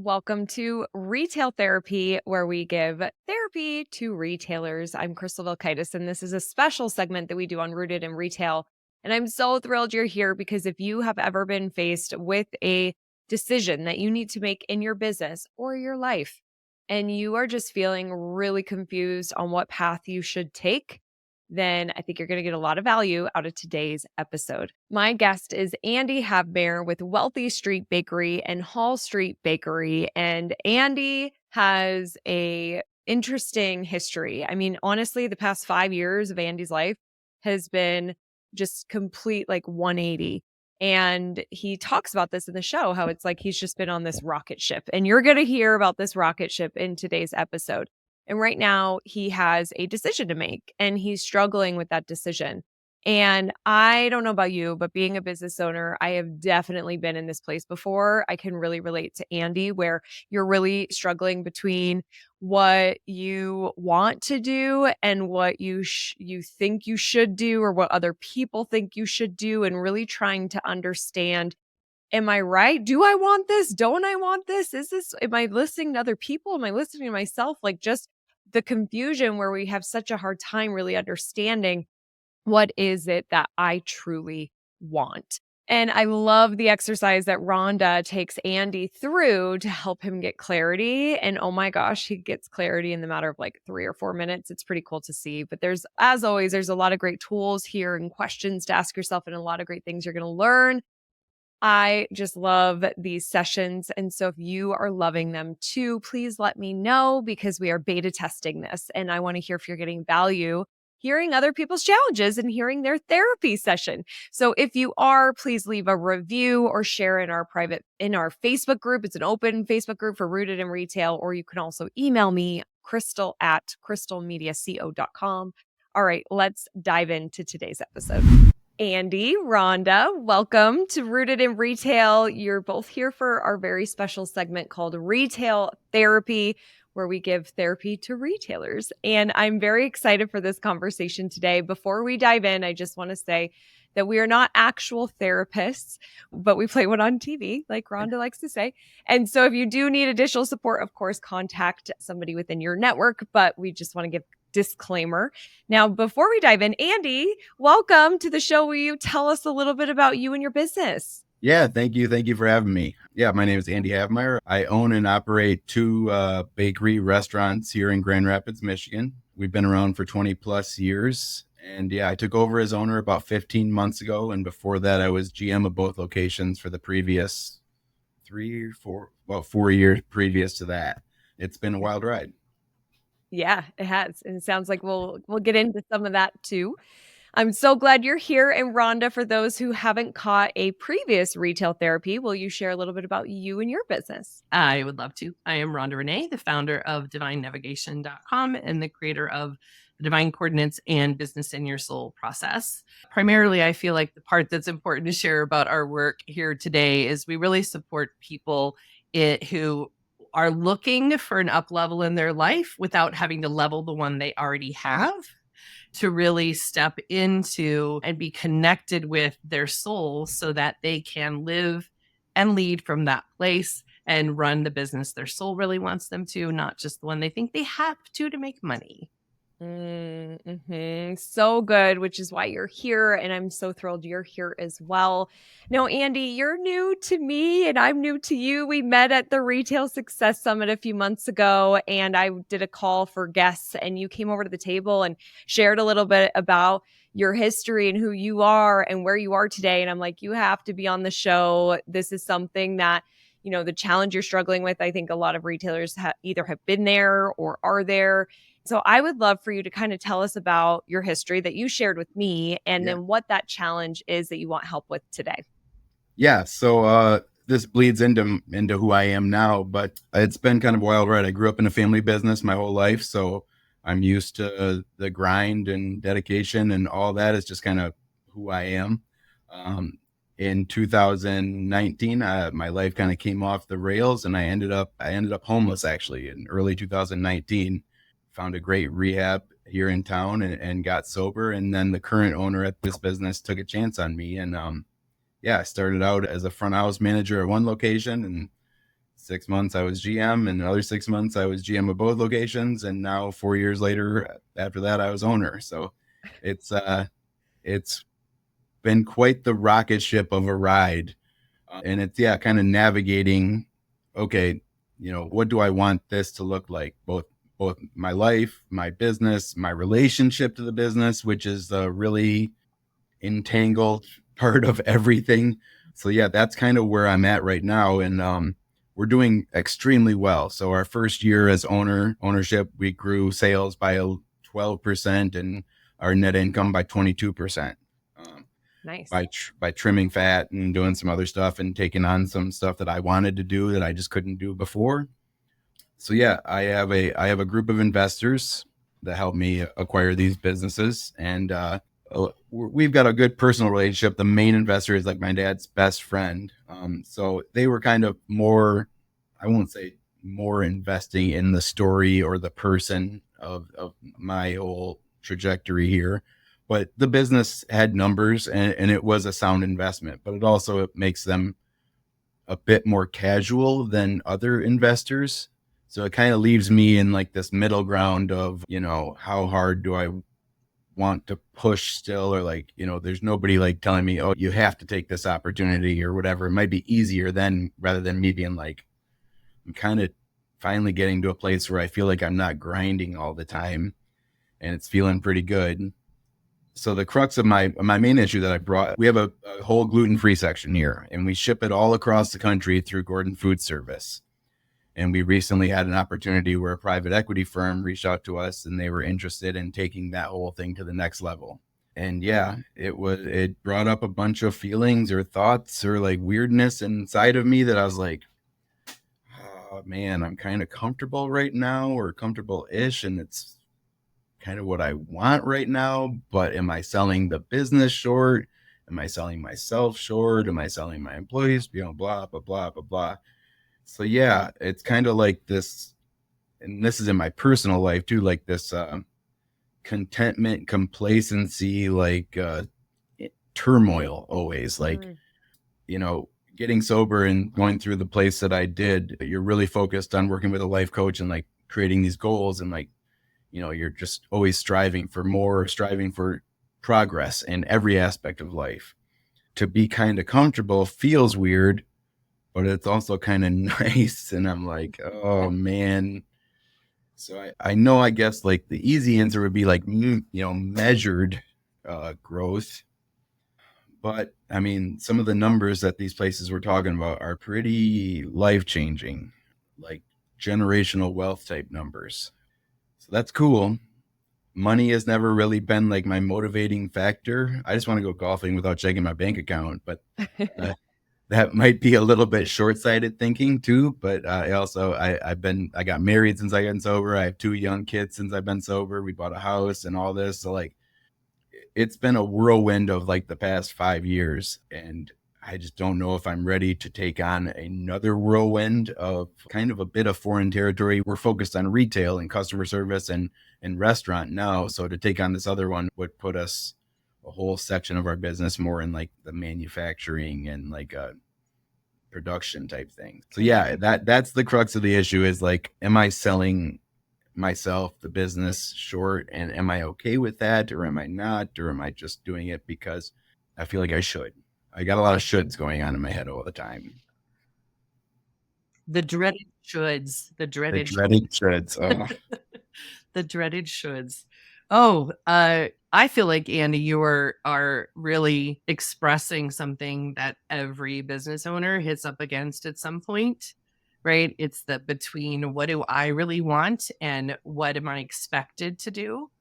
Welcome to Retail Therapy, where we give therapy to retailers. I'm Crystal Vilkaitis, and this is a special segment that we do on Rooted in Retail. And I'm so thrilled you're here because if you have ever been faced with a decision that you need to make in your business or your life, and you are just feeling really confused on what path you should take, then I think you're going to get a lot of value out of today's episode. My guest is Andy Havemeier with Wealthy Street Bakery and Hall Street Bakery. And Andy has a interesting history. I mean, honestly, the past 5 years of Andy's life has been just complete like 180. And he talks about this in the show, how it's like he's just been on this rocket ship. And you're going to hear about this rocket ship in today's episode. And right now he has a decision to make and he's struggling with that decision. And I don't know about you, but being a business owner, I have definitely been in this place before. I can really relate to Andy where you're really struggling between what you want to do and what you think you should do or what other people think you should do, and really trying to understand, am I right? Do I want this? Don't I want this? Am I listening to other people? Am I listening to myself? Like, just the confusion where we have such a hard time really understanding what is it that I truly want. And I love the exercise that Rhonda takes Andy through to help him get clarity. And oh my gosh, he gets clarity in the matter of like 3 or 4 minutes. It's pretty cool to see. But as always, there's a lot of great tools here and questions to ask yourself and a lot of great things you're going to learn. I just love these sessions. And so if you are loving them too, please let me know because we are beta testing this. And I want to hear if you're getting value hearing other people's challenges and hearing their therapy session. So if you are, please leave a review or share in our Facebook group. It's an open Facebook group for Rooted in Retail, or you can also email me, crystal@crystalmediaco.com. All right, let's dive into today's episode. Andy, Rhonda, welcome to Rooted in Retail. You're both here for our very special segment called Retail Therapy, where we give therapy to retailers. And I'm very excited for this conversation today. Before we dive in, I just want to say that we are not actual therapists, but we play one on TV, like Rhonda likes to say. And so if you do need additional support, of course, contact somebody within your network, but we just want to give disclaimer. Now, before we dive in, Andy, welcome to the show. Will you tell us a little bit about you and your business? Yeah, thank you. Thank you for having me. Yeah, my name is Andy Havemeier. I own and operate 2 bakery restaurants here in Grand Rapids, Michigan. We've been around for 20 plus years. And yeah, I took over as owner about 15 months ago. And before that, I was GM of both locations for the previous 4 years previous to that. It's been a wild ride. Yeah, it has. And it sounds like we'll get into some of that too. I'm so glad you're here. And Rhonda, for those who haven't caught a previous Retail Therapy, will you share a little bit about you and your business? I would love to. I am Rhonda Renee, the founder of divinenavigation.com and the creator of the Divine Coordinates and Business in Your Soul process. Primarily, I feel like the part that's important to share about our work here today is we really support people who are looking for an up level in their life without having to level the one they already have, to really step into and be connected with their soul so that they can live and lead from that place and run the business their soul really wants them to, not just the one they think they have to make money. So good, which is why you're here. And I'm so thrilled you're here as well. Now, Andy, you're new to me and I'm new to you. We met at the Retail Success Summit a few months ago, and I did a call for guests, and you came over to the table and shared a little bit about your history and who you are and where you are today. And I'm like, you have to be on the show. This is something that, the challenge you're struggling with, I think a lot of retailers either have been there or are there. So I would love for you to kind of tell us about your history that you shared with me, and then what that challenge is that you want help with today. Yeah. So this bleeds into who I am now, but it's been kind of a wild ride. I grew up in a family business my whole life, so I'm used to the grind and dedication, and all that is just kind of who I am. In 2019, my life kind of came off the rails, and I ended up homeless actually in early 2019. Found a great rehab here in town and got sober. And then the current owner at this business took a chance on me. And I started out as a front house manager at one location and 6 months I was GM, and another 6 months I was GM of both locations, and now 4 years later after that I was owner. So it's it's been quite the rocket ship of a ride. And it's, yeah, kind of navigating, okay, what do I want this to look like? Both my life, my business, my relationship to the business, which is the really entangled part of everything. So yeah, that's kind of where I'm at right now. And we're doing extremely well. So our first year as ownership, we grew sales by 12% and our net income by 22%. Nice. By trimming fat and doing some other stuff and taking on some stuff that I wanted to do that I just couldn't do before. So yeah, I have a group of investors that help me acquire these businesses, and we've got a good personal relationship. The main investor is like my dad's best friend. So they were kind of more, I won't say more investing in the story or the person of my whole trajectory here, but the business had numbers, and it was a sound investment, but it also makes them a bit more casual than other investors. So it kind of leaves me in like this middle ground of, how hard do I want to push still, or like, there's nobody like telling me, oh, you have to take this opportunity or whatever. It might be easier then, rather than me being like, I'm kind of finally getting to a place where I feel like I'm not grinding all the time and it's feeling pretty good. So the crux of my main issue that I brought, we have a whole gluten-free section here, and we ship it all across the country through Gordon Food Service. And we recently had an opportunity where a private equity firm reached out to us, and they were interested in taking that whole thing to the next level. And yeah, it brought up a bunch of feelings or thoughts or like weirdness inside of me that I was like, oh man, I'm kind of comfortable right now, or comfortable-ish, and it's kind of what I want right now, but am I selling the business short? Am I selling myself short? Am I selling my employees? Blah, blah, blah, blah, blah. So yeah, it's kind of like this, and this is in my personal life too, like this contentment, complacency, like turmoil always, like, getting sober and going through the place that I did, you're really focused on working with a life coach and like creating these goals, and like, you're just always striving for more, striving for progress in every aspect of life. To be kind of comfortable feels weird, but it's also kind of nice. And I'm like, oh man. So I know, I guess like the easy answer would be like, measured growth. But I mean, some of the numbers that these places we're talking about are pretty life changing, like generational wealth type numbers. So that's cool. Money has never really been like my motivating factor. I just want to go golfing without checking my bank account, but that might be a little bit short-sighted thinking too. But I got married since I got sober. I have 2 young kids since I've been sober. We bought a house and all this. So like, it's been a whirlwind of like the past 5 years, and I just don't know if I'm ready to take on another whirlwind of kind of a bit of foreign territory. We're focused on retail and customer service and restaurant now. So to take on this other one would put us a whole section of our business more in like the manufacturing and like a production type thing. So yeah, that's the crux of the issue is like, am I selling myself, the business short, and am I okay with that, or am I not, or am I just doing it because I feel like I should? I got a lot of shoulds going on in my head all the time. The dreaded shoulds. The dreaded shoulds. Oh. The dreaded shoulds. Oh, I feel like, Andy, you are really expressing something that every business owner hits up against at some point, right? It's the between what do I really want and what am I expected to do?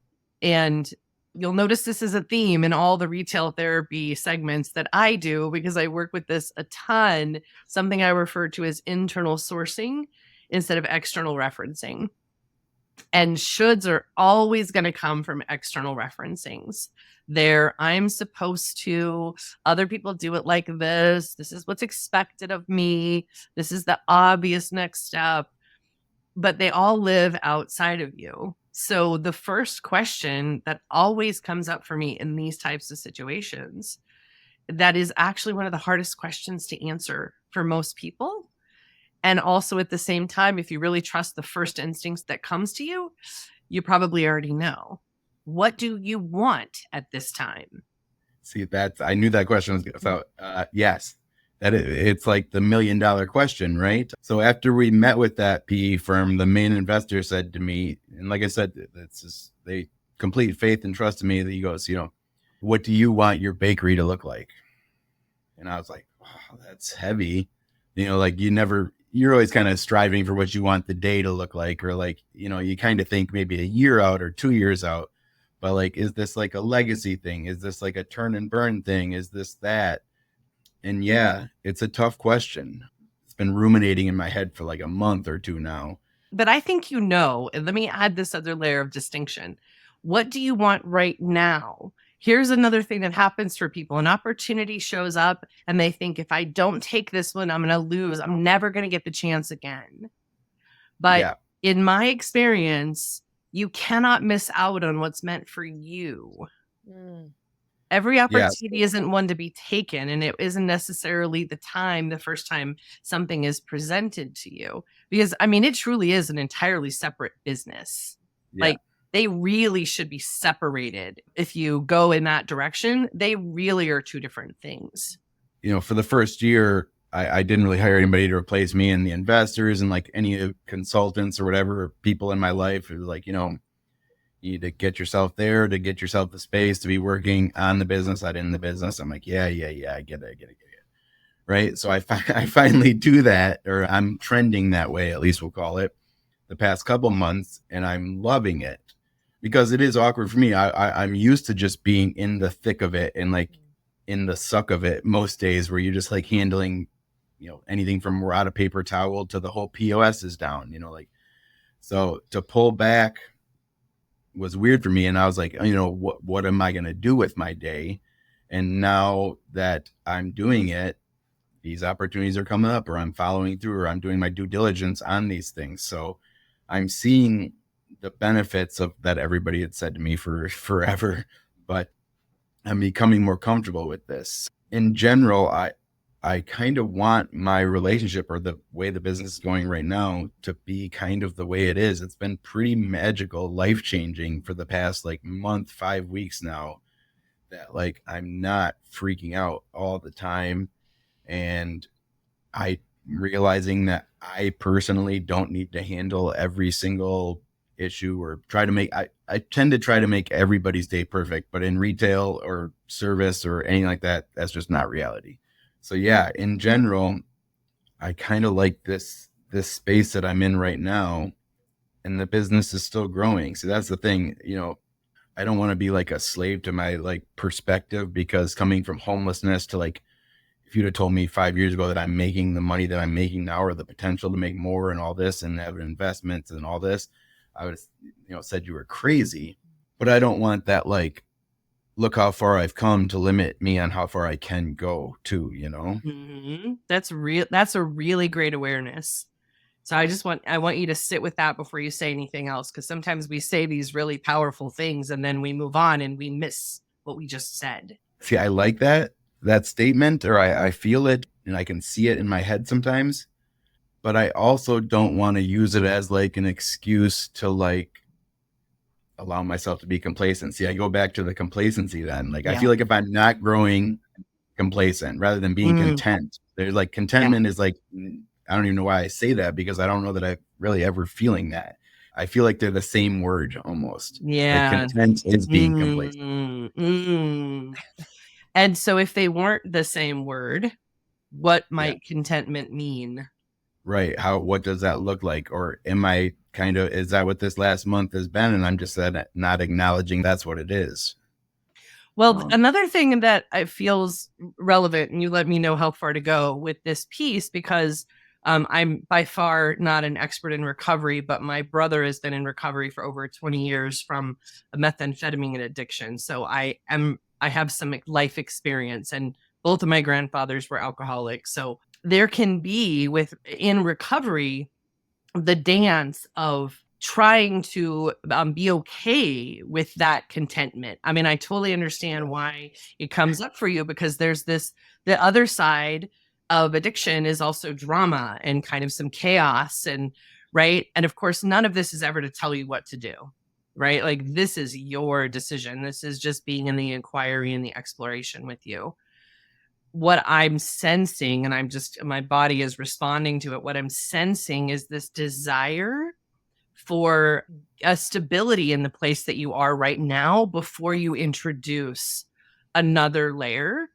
And you'll notice this is a theme in all the retail therapy segments that I do because I work with this a ton, something I refer to as internal sourcing instead of external referencing. And shoulds are always going to come from external referencings. I'm supposed to, other people do it like this. This is what's expected of me. This is the obvious next step. But they all live outside of you. So the first question that always comes up for me in these types of situations, that is actually one of the hardest questions to answer for most people. And also at the same time, if you really trust the first instincts that comes to you, you probably already know. What do you want at this time? See, I knew that question was so yes, it's like the $1 million question, right? So after we met with that PE firm, the main investor said to me, and like I said, they complete faith and trust in me, that he goes, what do you want your bakery to look like? And I was like, oh, that's heavy. Like you're always kind of striving for what you want the day to look like, or like, you kind of think maybe a year out or 2 years out. But like, is this like a legacy thing? Is this like a turn and burn thing? Is this that? And yeah, it's a tough question. It's been ruminating in my head for like a month or two now. But I think and let me add this other layer of distinction. What do you want right now? Here's another thing that happens for people. An opportunity shows up and they think, if I don't take this one, I'm going to lose. I'm never going to get the chance again. But Yeah. in my experience, you cannot miss out on what's meant for you. Every opportunity isn't one to be taken, and it isn't necessarily the first time something is presented to you. Because, it truly is an entirely separate business. Yeah. Like, they really should be separated. If you go in that direction, they really are two different things. For the first year, I didn't really hire anybody to replace me, and the investors and like any consultants or whatever people in my life. It was like, you need to get yourself there, to get yourself the space to be working on the business, not in the business. I'm like, yeah, I get it. Right. So I finally do that, or I'm trending that way, at least we'll call it, the past couple months, and I'm loving it, because it is awkward for me. I'm used to just being in the thick of it and like in the suck of it most days, where you're just like handling, anything from we're out of paper towel to the whole POS is down, so to pull back was weird for me. And I was like, what am I going to do with my day? And now that I'm doing it, these opportunities are coming up, or I'm following through, or I'm doing my due diligence on these things. So I'm seeing the benefits of that everybody had said to me for forever, but I'm becoming more comfortable with this. In general, I kind of want my relationship, or the way the business is going right now, to be kind of the way it is. It's been pretty magical, life-changing for the past like month, 5 weeks now, that like I'm not freaking out all the time. And I realizing that I personally don't need to handle every single issue, or I tend to try to make everybody's day perfect, but in retail or service or anything like that, that's just not reality. So yeah, in general, I kind of like this space that I'm in right now, and the business is still growing. So that's the thing, I don't want to be like a slave to my like perspective, because coming from homelessness to like, if you'd have told me 5 years ago that I'm making the money that I'm making now, or the potential to make more and all this, and have investments and all this, I would have, said you were crazy. But I don't want that, like, look how far I've come, to limit me on how far I can go too, Mm-hmm. That's a really great awareness. So I want you to sit with that before you say anything else, because sometimes we say these really powerful things and then we move on and we miss what we just said. See, I like that statement, or I feel it and I can see it in my head sometimes, but I also don't want to use it as like an excuse to like allow myself to be complacent. See, I go back to the complacency then. Like, I feel like if I'm not growing, complacent rather than being content. There's like contentment is like, I don't even know why I say that, because I don't know that I'm really ever feeling that. I feel like they're the same word almost. Yeah. Like, content is being complacent. And so if they weren't the same word, what might contentment mean? Right. What does that look like? Or am I is that what this last month has been? And I'm just not acknowledging that's what it is. Well, another thing that feels relevant, and you let me know how far to go with this piece, because I'm by far not an expert in recovery, but my brother has been in recovery for over 20 years from a methamphetamine addiction. So I have some life experience, and both of my grandfathers were alcoholics. So there can be in recovery, the dance of trying to be okay with that contentment. I mean, I totally understand why it comes up for you, because there's the other side of addiction is also drama and kind of some chaos and right. And of course, none of this is ever to tell you what to do, right? Like this is your decision. This is just being in the inquiry and the exploration with you. What I'm sensing, and my body is responding to it. What I'm sensing is this desire for a stability in the place that you are right now before you introduce another layer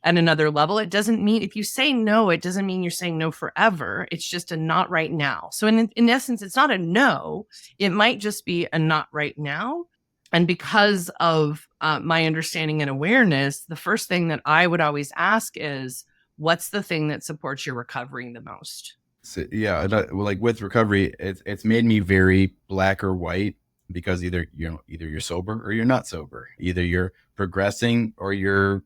and another level. It doesn't mean if you say no, it doesn't mean you're saying no forever. It's just a not right now. So in essence, it's not a no. It might just be a not right now. And because of my understanding and awareness, the first thing that I would always ask is, what's the thing that supports your recovery the most? So, yeah, like with recovery, it's made me very black or white, because either you're sober or you're not sober. Either you're progressing or you're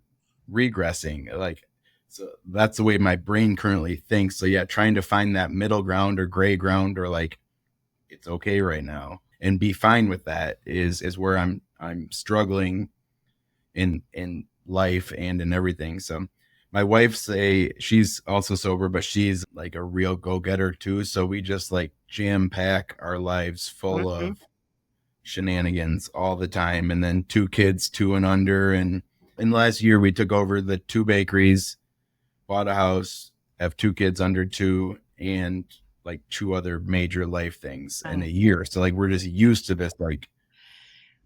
regressing. Like, so that's the way my brain currently thinks. So yeah, trying to find that middle ground or gray ground, or like, it's okay right now and be fine with that is where I'm struggling in life and in everything. So my wife she's also sober, but she's like a real go-getter too. So we just like jam pack our lives full of shenanigans all the time. And then 2 kids, 2 and under. And in the last year, we took over the 2 bakeries, bought a house, have 2 kids under 2, and like 2 other major life things in a year. So like we're just used to this like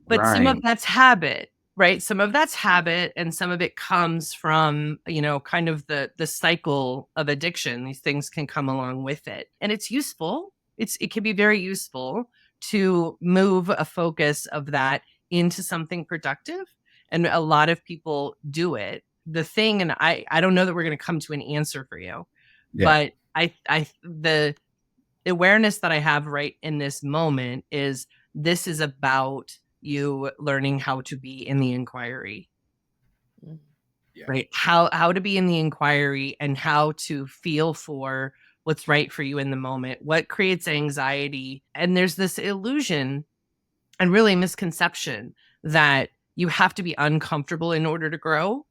but grind. Some of that's habit, right? Some of that's habit, and some of it comes from, kind of the cycle of addiction. These things can come along with it. And it's useful. It can be very useful to move a focus of that into something productive. And a lot of people do it. The thing, and I don't know that we're going to come to an answer for you, but the awareness that I have right in this moment is this is about you learning how to be in the inquiry, right? How to be in the inquiry and how to feel for what's right for you in the moment, what creates anxiety. And there's this illusion and really misconception that you have to be uncomfortable in order to grow.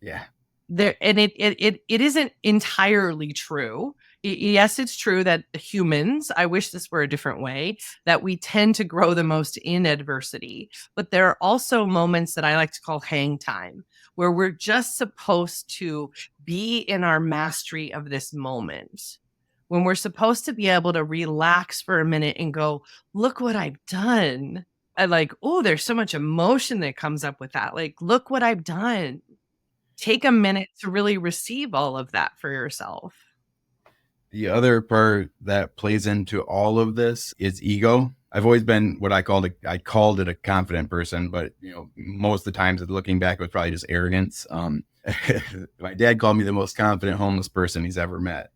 Yeah. It isn't entirely true. Yes, it's true that humans, I wish this were a different way, that we tend to grow the most in adversity. But there are also moments that I like to call hang time, where we're just supposed to be in our mastery of this moment. When we're supposed to be able to relax for a minute and go, look what I've done. And like, oh, there's so much emotion that comes up with that. Like, look what I've done. Take a minute to really receive all of that for yourself. The other part that plays into all of this is ego. I've always been what I called it a confident person, but most of the times looking back, it was probably just arrogance. My dad called me the most confident homeless person he's ever met.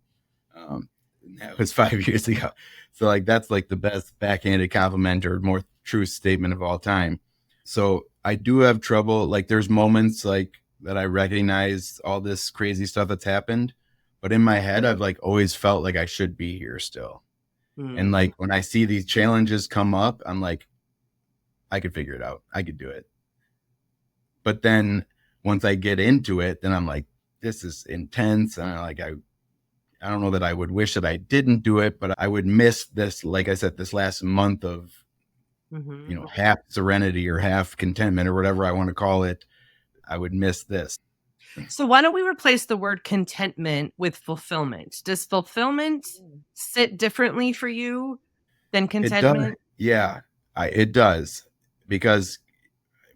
That was 5 years ago. So like, that's like the best backhanded compliment or more true statement of all time. So I do have trouble. Like there's moments like that I recognize all this crazy stuff that's happened, but in my head, I've like always felt like I should be here still. And like, when I see these challenges come up, I'm like, I could figure it out. I could do it. But then once I get into it, then I'm like, this is intense. And I don't know that I would wish that I didn't do it, but I would miss this, like I said, this last month of, half serenity or half contentment or whatever I want to call it. I would miss this. So why don't we replace the word contentment with fulfillment? Does fulfillment sit differently for you than contentment? It does. Yeah, it does. Because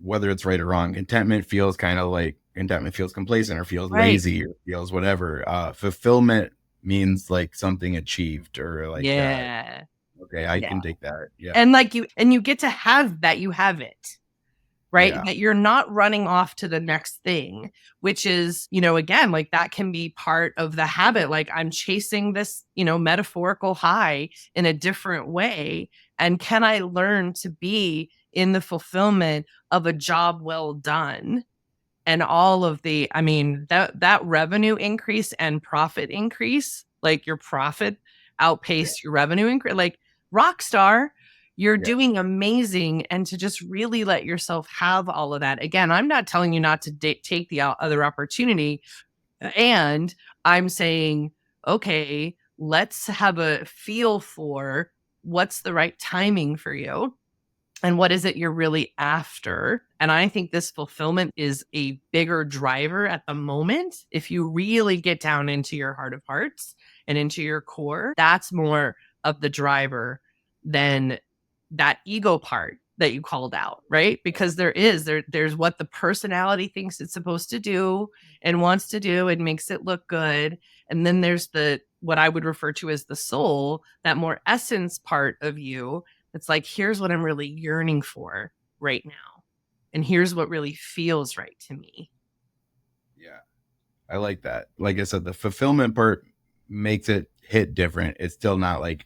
whether it's right or wrong, contentment feels complacent or feels lazy or feels whatever. Fulfillment means like something achieved or like, okay, I can take that. Yeah. And like you get to have that, you have it. Right. Yeah. That you're not running off to the next thing, which is, again, like that can be part of the habit. Like I'm chasing this, metaphorical high in a different way. And can I learn to be in the fulfillment of a job well done? And all of that revenue increase and profit increase, like your profit outpaced your revenue increase, like rock star. You're doing amazing. And to just really let yourself have all of that. Again, I'm not telling you not to take the other opportunity. And I'm saying, okay, let's have a feel for what's the right timing for you and what is it you're really after. And I think this fulfillment is a bigger driver at the moment. If you really get down into your heart of hearts and into your core, that's more of the driver than that ego part that you called out, right? Because there's what the personality thinks it's supposed to do and wants to do and makes it look good. And then there's the what I would refer to as the soul, that more essence part of you. It's like, here's what I'm really yearning for right now. And here's what really feels right to me. Yeah. I like that. Like I said, the fulfillment part makes it hit different. It's still not like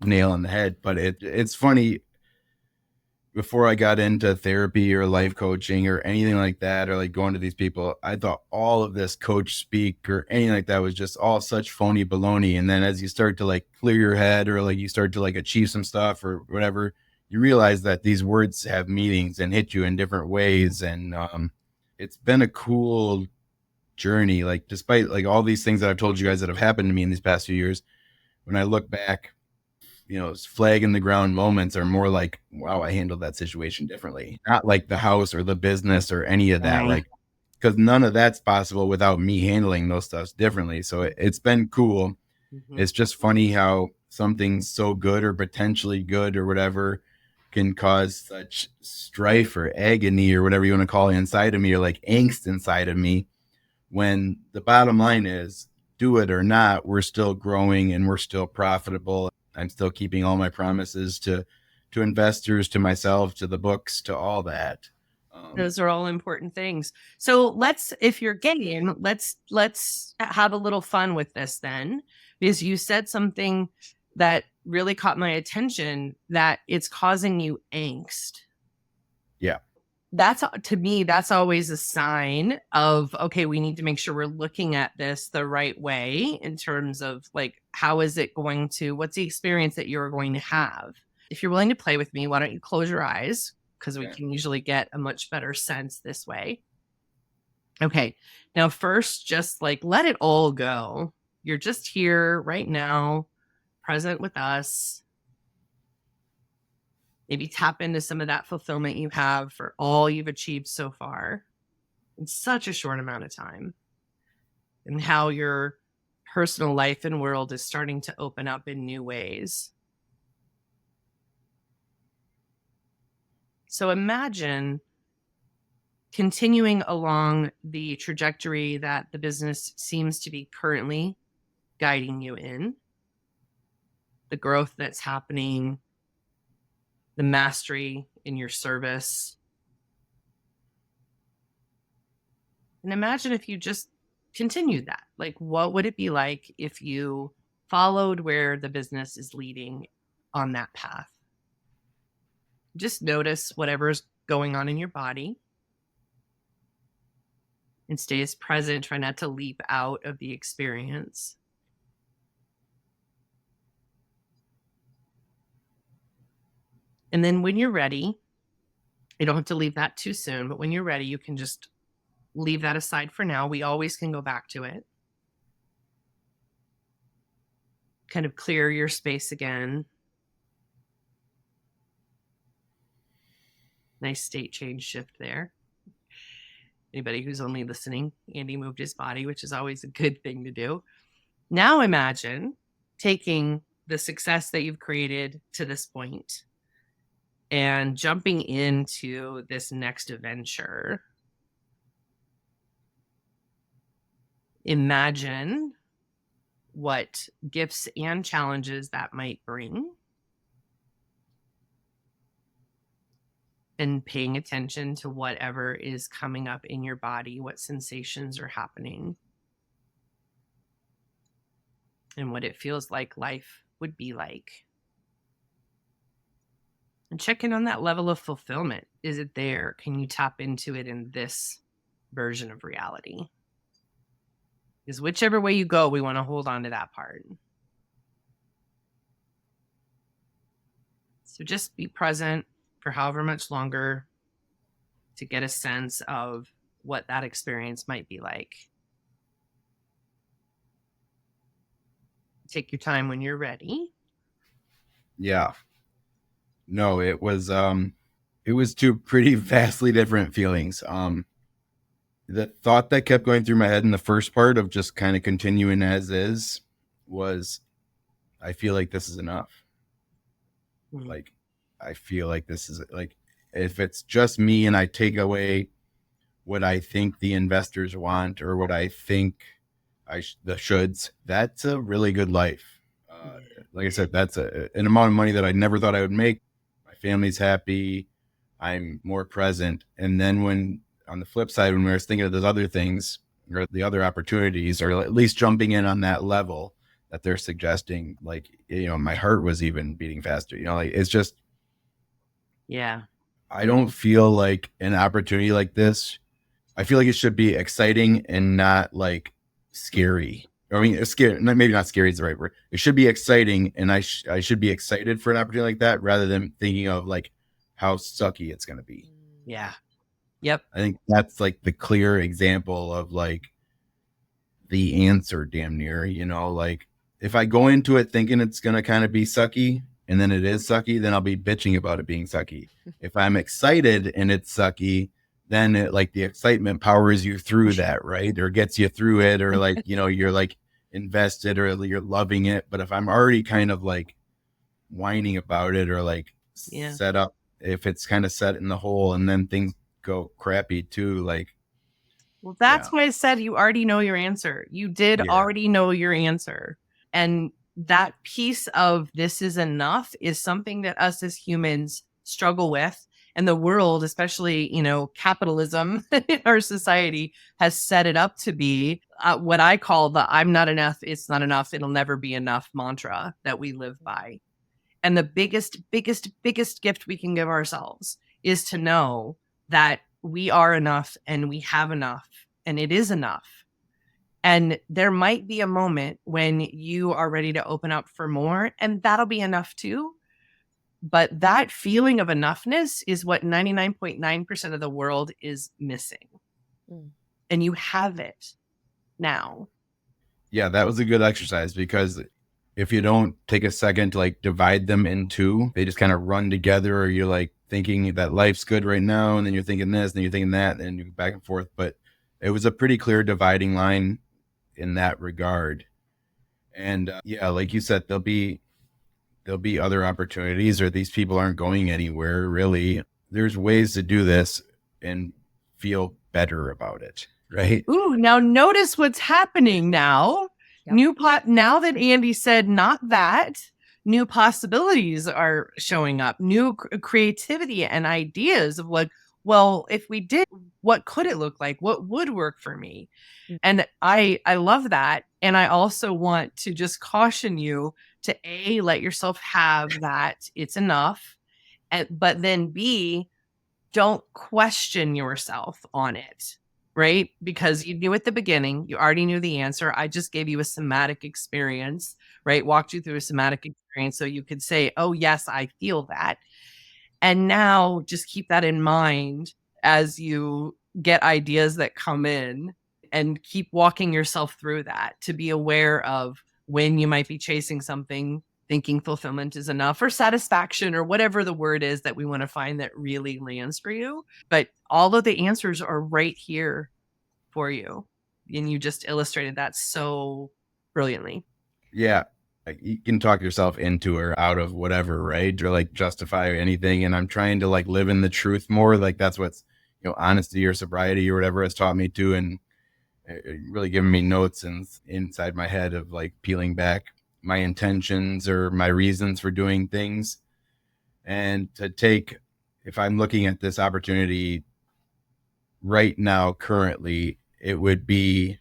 nail on the head, but it's funny. Before I got into therapy or life coaching or anything like that, or like going to these people, I thought all of this coach speak or anything like that was just all such phony baloney. And then as you start to like clear your head or like you start to like achieve some stuff or whatever, you realize that these words have meanings and hit you in different ways. And it's been a cool journey. Like despite like all these things that I've told you guys that have happened to me in these past few years, when I look back, flag in the ground moments are more like, wow, I handled that situation differently. Not like the house or the business or any of that. Right. Like, because none of that's possible without me handling those stuffs differently. So it's been cool. Mhm. It's just funny how something so good or potentially good or whatever can cause such strife or agony or whatever you want to call it inside of me, or like angst inside of me, when the bottom line is, do it or not, we're still growing and we're still profitable. I'm still keeping all my promises to investors, to myself, to the books, to all that. Those are all important things. So let's, if you're game, let's have a little fun with this then, because you said something that really caught my attention, that it's causing you angst. Yeah. That's, to me, that's always a sign of, okay, we need to make sure we're looking at this the right way in terms of like, how is it going to, what's the experience that you're going to have? If you're willing to play with me, why don't you close your eyes? Because we can usually get a much better sense this way. Okay. Now, first, just like let it all go. You're just here right now, present with us. Maybe tap into some of that fulfillment you have for all you've achieved so far in such a short amount of time, and how your personal life and world is starting to open up in new ways. So imagine continuing along the trajectory that the business seems to be currently guiding you in, the growth that's happening, the mastery in your service. And imagine if you just continued that. Like, what would it be like if you followed where the business is leading on that path? Just notice whatever's going on in your body and stay as present. Try not to leap out of the experience. And then when you're ready, you don't have to leave that too soon, but when you're ready, you can just leave that aside for now. We always can go back to it. Kind of clear your space again. Nice state change shift there. Anybody who's only listening, Andy moved his body, which is always a good thing to do. Now imagine taking the success that you've created to this point and jumping into this next adventure. Imagine what gifts and challenges that might bring, and paying attention to whatever is coming up in your body, what sensations are happening, and what it feels like life would be like. And check in on that level of fulfillment. Is it there? Can you tap into it in this version of reality? Because whichever way you go, we want to hold on to that part. So just be present for however much longer to get a sense of what that experience might be like. Take your time when you're ready. Yeah. No, it was two pretty vastly different feelings. The thought that kept going through my head in the first part of just kind of continuing as is was, I feel like this is enough. Mhm. Like, I feel like this is like, if it's just me and I take away what I think the investors want or what I think the shoulds, that's a really good life. Like I said, that's an amount of money that I never thought I would make. My family's happy. I'm more present. And then when on the flip side, when we were thinking of those other things or the other opportunities, or at least jumping in on that level that they're suggesting, like, my heart was even beating faster. Like, it's just, Yeah. I don't feel like an opportunity like this. I feel like it should be exciting and not like scary. I mean, it's scary. Maybe not scary is the right word. It should be exciting, and I should be excited for an opportunity like that rather than thinking of like how sucky it's going to be. Yeah. Yep. I think that's like the clear example of like the answer, damn near. Like, if I go into it thinking it's going to kind of be sucky and then it is sucky, then I'll be bitching about it being sucky. If I'm excited and it's sucky, then like the excitement powers you through that, right? Or gets you through it, or like, you're like invested or you're loving it. But if I'm already kind of like whining about it or like Yeah. set up, if it's kind of set in the hole and then things go crappy too, like, Well, that's why I said you already know your answer. You did already know your answer. And that piece of this is enough is something that us as humans struggle with. And the world, especially, capitalism in our society has set it up to be what I call the I'm not enough, it's not enough, it'll never be enough mantra that we live by. And the biggest, biggest, biggest gift we can give ourselves is to know that we are enough and we have enough and it is enough. And there might be a moment when you are ready to open up for more, and that'll be enough too. But that feeling of enoughness is what 99.9% of the world is missing. And you have it now. Yeah, that was a good exercise, because if you don't take a second to like divide them in two, they just kind of run together, or you're like thinking that life's good right now, and then you're thinking this, and then you're thinking that, and you go back and forth. But it was a pretty clear dividing line in that regard. And yeah, like you said, there'll be other opportunities, or these people aren't going anywhere really. There's ways to do this and feel better about it, right? Ooh, now notice what's happening now. Yep. Now that Andy said not that, new possibilities are showing up, new creativity and ideas of like, well, if we did, what could it look like? What would work for me? And I love that. And I also want to just caution you to let yourself have that it's enough. But then B, don't question yourself on it, right? Because you knew at the beginning, you already knew the answer. I just gave you a somatic experience, right? Walked you through a somatic experience so you could say, oh, yes, I feel that. And now just keep that in mind as you get ideas that come in, and keep walking yourself through that to be aware of when you might be chasing something, thinking fulfillment is enough, or satisfaction, or whatever the word is that we want to find that really lands for you. But all of the answers are right here for you. And you just illustrated that so brilliantly. Yeah, like you can talk yourself into or out of whatever, right? Or like justify anything. And I'm trying to like live in the truth more. Like that's what's, honesty or sobriety or whatever has taught me to, and really giving me notes and inside my head of like peeling back my intentions or my reasons for doing things. And to take, if I'm looking at this opportunity right now, currently, it would be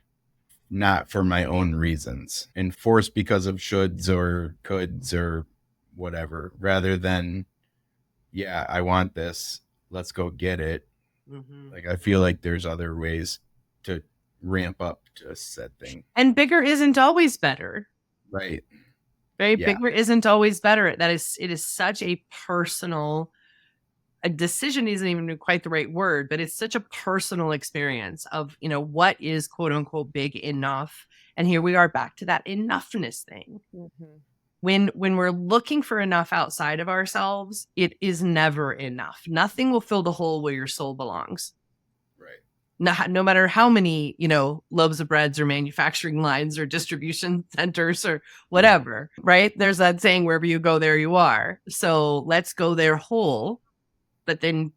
not for my own reasons, enforced because of shoulds or coulds or whatever, rather than, yeah, I want this, let's go get it. Like, I feel like there's other ways to ramp up to said thing. And bigger isn't always better. Right. Right? Yeah. Bigger isn't always better. It is such a personal a decision isn't even quite the right word, but it's such a personal experience of, what is quote unquote big enough. And here we are back to that enoughness thing. Mhm. When we're looking for enough outside of ourselves, it is never enough. Nothing will fill the hole where your soul belongs. Right. No matter how many, loaves of breads or manufacturing lines or distribution centers or whatever, right? There's that saying, wherever you go, there you are. So let's go there whole, but then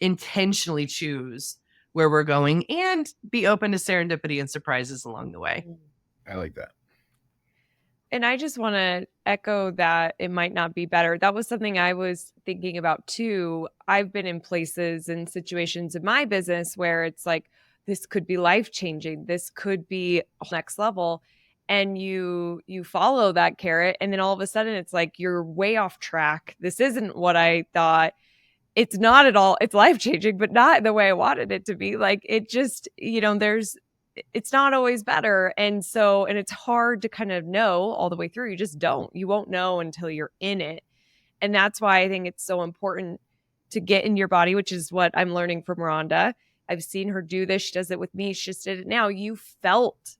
intentionally choose where we're going and be open to serendipity and surprises along the way. I like that. And I just want to echo that it might not be better. That was something I was thinking about too. I've been in places and situations in my business where it's like, this could be life changing. This could be next level. And you follow that carrot. And then all of a sudden it's like, you're way off track. This isn't what I thought. It's not at all. It's life changing, but not the way I wanted it to be. Like it just, it's not always better. And it's hard to kind of know all the way through. You won't know until you're in it. And that's why I think it's so important to get in your body, which is what I'm learning from Rhonda. I've seen her do this. She does it with me. She just did it now. You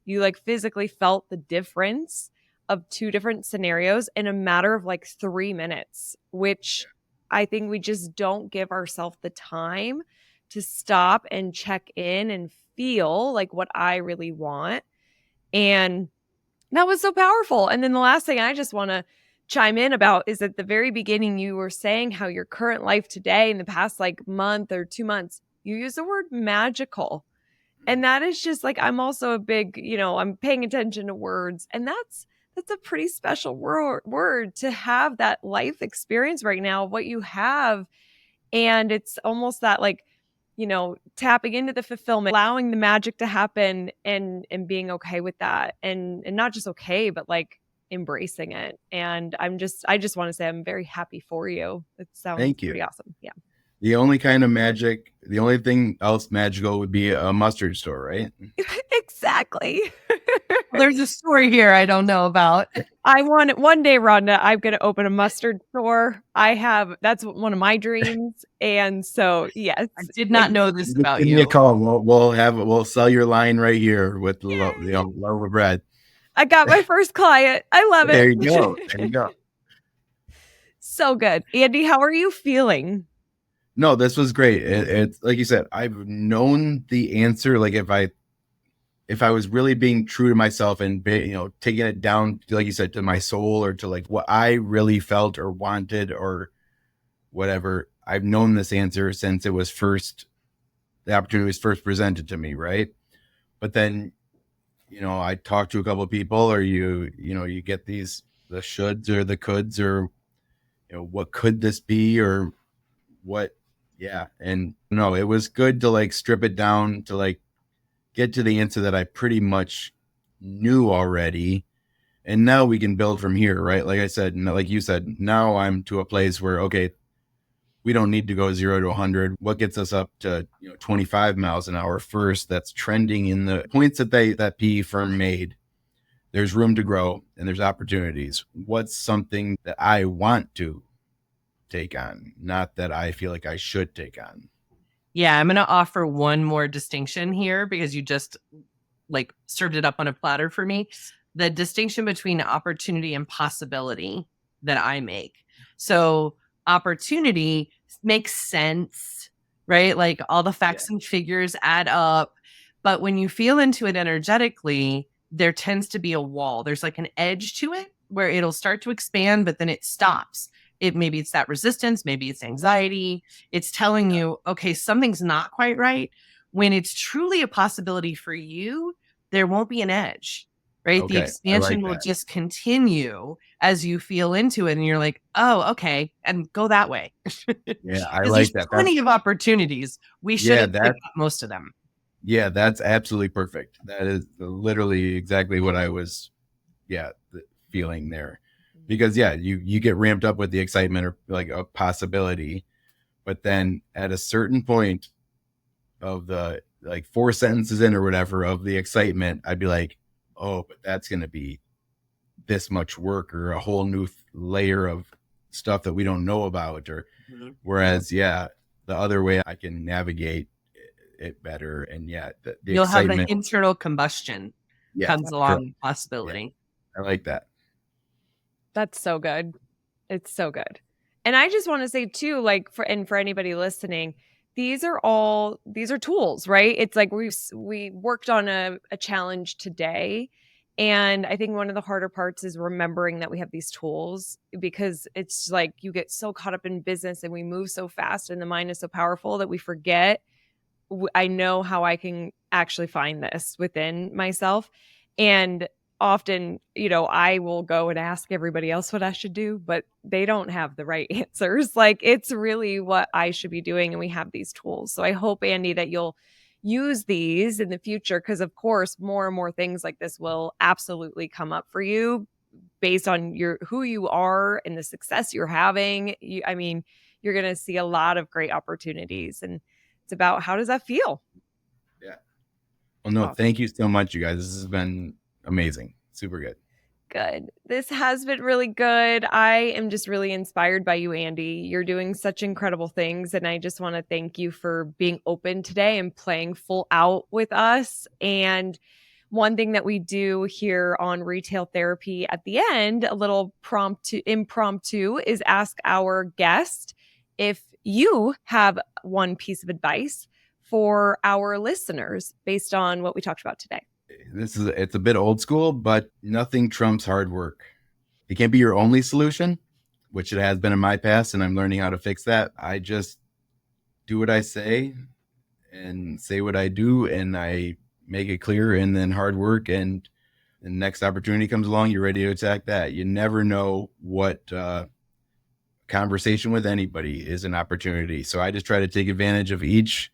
like physically felt the difference of two different scenarios in a matter of like 3 minutes, which I think we just don't give ourselves the time to stop and check in and feel like what I really want. And that was so powerful. And then the last thing I just want to chime in about is at the very beginning, you were saying how your current life today in the past like month or 2 months, you use the word magical. And that is just like, I'm also a big, I'm paying attention to words. And that's a pretty special word to have that life experience right now, what you have. And it's almost that like, tapping into the fulfillment, allowing the magic to happen and being okay with that. And not just okay, but like embracing it. And I just want to say I'm very happy for you. It sounds Thank you. pretty awesome. Yeah. The only thing else magical would be a mustard store, right? Exactly. There's a story here I don't know about. I want it one day, Rhonda. I'm going to open a mustard store. That's one of my dreams. And so, yes. I did not know this Just about give me you. a call. We'll sell your line right here with the loaf of bread. I got my first client. I love it. There you go. There you go. So good. Andy, how are you feeling? No, this was great. It's like you said, I've known the answer. Like if I was really being true to myself and taking it down, like you said, to my soul or to like what I really felt or wanted or whatever, I've known this answer since the opportunity was first presented to me, right? But then, I talked to a couple of people, or you get the shoulds or the coulds, or what could this be, or what. Yeah. And no, it was good to like strip it down to like get to the answer that I pretty much knew already. And now we can build from here, right? Like I said, like you said, now I'm to a place where, okay, we don't need to go 0 to 100. What gets us up to 25 miles an hour first? That's trending in the points that that PE firm made. There's room to grow and there's opportunities. What's something that I want to take on, not that I feel like I should take on? Yeah, I'm going to offer one more distinction here because you just like served it up on a platter for me. The distinction between opportunity and possibility that I make. So opportunity makes sense, right? Like all the facts and figures add up. But when you feel into it energetically, there tends to be a wall. There's like an edge to it where it'll start to expand, but then it stops. Maybe it's that resistance, maybe it's anxiety. It's telling you, okay, something's not quite right. When it's truly a possibility for you, there won't be an edge, right? Okay, The expansion like will just continue as you feel into it. And you're like, oh, okay. And go that way. Yeah, I Because like there's that. plenty of opportunities. We should have picked up most of them. Yeah, that's absolutely perfect. That is literally exactly what I was, feeling there. Because you get ramped up with the excitement or like a possibility, but then at a certain point of the like 4 sentences in or whatever of the excitement, I'd be like, oh, but that's going to be this much work or a whole new layer of stuff that we don't know about. Or whereas, the other way I can navigate it better. And yeah, the You'll have the excitement. internal combustion Yeah, comes sure. along Yeah, possibility. I like that. That's so good. It's so good. And I just want to say too, like for anybody listening, these are tools, right? It's like we worked on a challenge today. And I think one of the harder parts is remembering that we have these tools, because it's like you get so caught up in business and we move so fast and the mind is so powerful that we forget. I know how I can actually find this within myself. And often, I will go and ask everybody else what I should do, but they don't have the right answers. Like, it's really what I should be doing. And we have these tools. So I hope, Andy, that you'll use these in the future, because of course, more and more things like this will absolutely come up for you based on who you are and the success you're having. You're going to see a lot of great opportunities, and it's about, how does that feel? Yeah. Well, no, Awesome. thank you so much, you guys. This has been amazing. Super good. Good. This has been really good. I am just really inspired by you, Andy. You're doing such incredible things. And I just want to thank you for being open today and playing full out with us. And one thing that we do here on Retail Therapy at the end, a little impromptu, is ask our guest if you have one piece of advice for our listeners based on what we talked about today. It's a bit old school, but nothing trumps hard work. It can't be your only solution, which it has been in my past, and I'm learning how to fix that. I just do what I say and say what I do, and I make it clear, and then hard work, and the next opportunity comes along, you're ready to attack that. You never know what conversation with anybody is an opportunity. So I just try to take advantage of each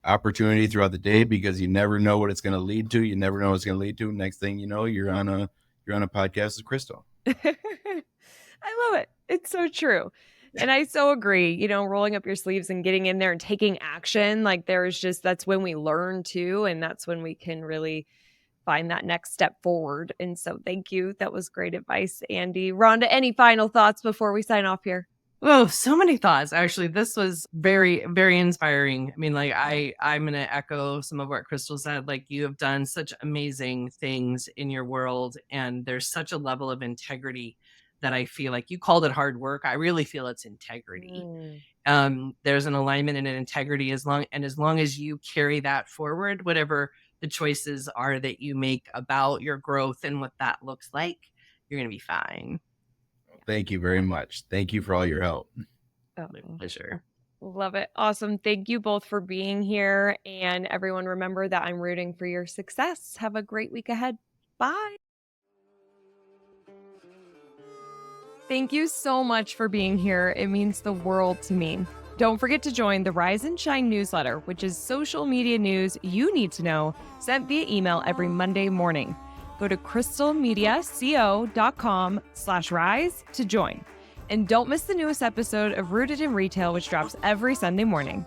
opportunity throughout the day, because you never know what it's going to lead to. You never know what it's going to lead to. Next thing you know, you're on a podcast with Crystal. I love it. It's so true. And I so agree, rolling up your sleeves and getting in there and taking action. Like, that's when we learn too. And that's when we can really find that next step forward. And so thank you. That was great advice, Andy. Rhonda, any final thoughts before we sign off here? Oh, so many thoughts. Actually, this was very, very inspiring. I'm going to echo some of what Crystal said. Like, you have done such amazing things in your world, and there's such a level of integrity that I feel like you called it hard work. I really feel it's integrity. There's an alignment and an integrity as long as you carry that forward, whatever the choices are that you make about your growth and what that looks like, you're going to be fine. Thank you very much. Thank you for all your help. Oh, My pleasure. Love it. Awesome. Thank you both for being here. And everyone, remember that I'm rooting for your success. Have a great week ahead. Bye. Thank you so much for being here. It means the world to me. Don't forget to join the Rise and Shine newsletter, which is social media news you need to know, sent via email every Monday morning. Go to crystalmediaco.com/rise to join. And don't miss the newest episode of Rooted in Retail, which drops every Sunday morning.